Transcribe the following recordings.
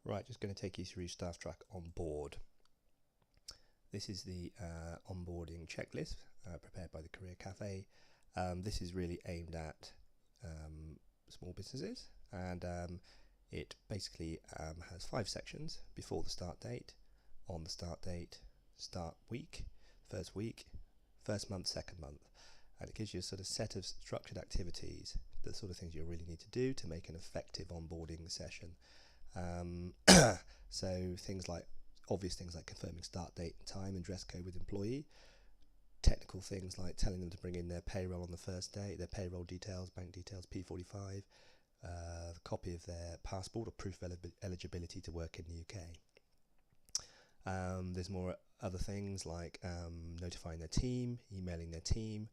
Right, just going to take you through StaffTRAK Onboard. This is the onboarding checklist prepared by the Career Cafe. This is really aimed at small businesses, and it basically has 5 sections: before the start date, on the start date, start week, first month, second month. And it gives you a sort of set of structured activities, the sort of things you really need to do to make an effective onboarding session. So obvious things like confirming start date and time and dress code with employee. Technical things like telling them to bring in their payroll on the first day, their payroll details, bank details, P45, the copy of their passport or proof of eligibility to work in the UK. There's more other things like notifying their team, emailing their team,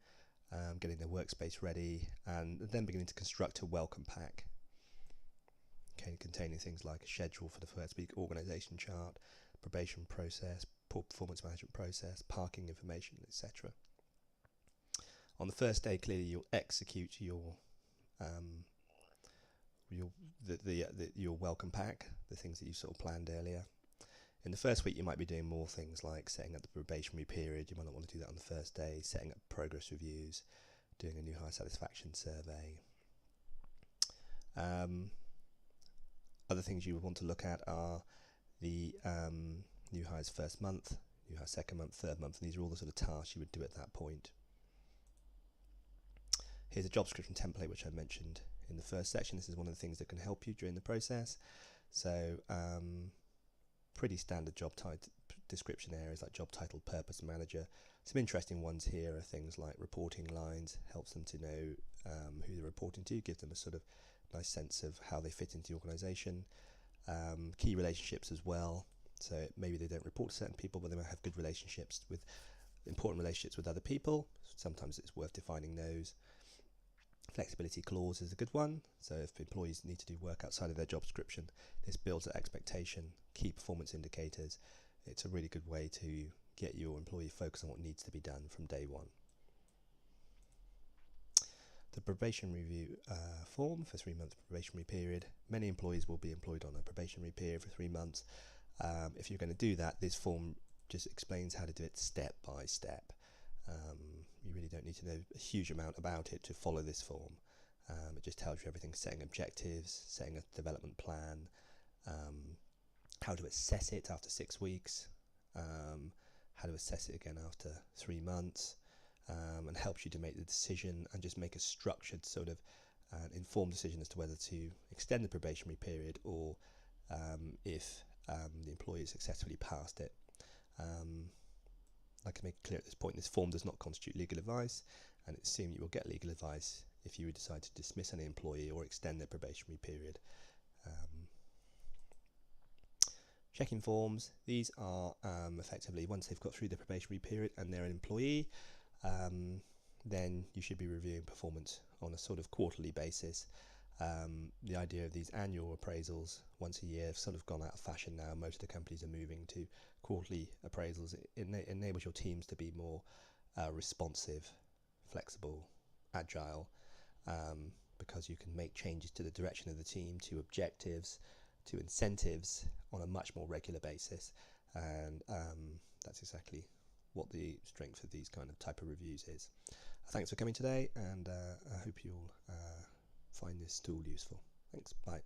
getting their workspace ready, and then beginning to construct a welcome pack. Okay, containing things like a schedule for the first week, organisation chart, probation process, poor performance management process, parking information, etc. On the first day, clearly you'll execute your welcome pack, the things that you sort of planned earlier. In the first week, you might be doing more things like setting up the probationary period. You might not want to do that on the first day. Setting up progress reviews, doing a new hire satisfaction survey. Other things you would want to look at are the new hire's first month, new hire's second month, third month, and these are all the sort of tasks you would do at that point. Here's a job description template which I mentioned in the first section. This is one of the things that can help you during the process. So pretty standard job description areas like job title, purpose, manager. Some interesting ones here are things like reporting lines, helps them to know who they're reporting to, gives them a sort of nice sense of how they fit into the organisation. Key relationships as well, so maybe they don't report to certain people, but they might have good relationships with important relationships with other people. Sometimes it's worth defining those. Flexibility clause is a good one, so if employees need to do work outside of their job description, this builds an expectation. Key performance indicators, it's a really good way to get your employee focused on what needs to be done from day one. The probation review form for 3 months probationary period. Many employees will be employed on a probationary period for 3 months. If you're going to do that, this form just explains how to do it step by step. You really don't need to know a huge amount about it to follow this form. It just tells you everything: setting objectives, setting a development plan, how to assess it after 6 weeks, how to assess it again after 3 months, and helps you to make the decision and just make a structured sort of informed decision as to whether to extend the probationary period or if the employee has successfully passed it. I can make it clear at this point, this form does not constitute legal advice, and it's assumed you will get legal advice if you decide to dismiss any employee or extend their probationary period. Checking forms, these are effectively once they've got through the probationary period and they're an employee, then you should be reviewing performance on a sort of quarterly basis. The idea of these annual appraisals once a year have sort of gone out of fashion now. Most of the companies are moving to quarterly appraisals. It enables your teams to be more responsive, flexible, agile, because you can make changes to the direction of the team, to objectives, to incentives on a much more regular basis, and that's exactly what the strength of these kind of type of reviews is. Thanks for coming today, and I hope you'll find this tool useful. Thanks, bye.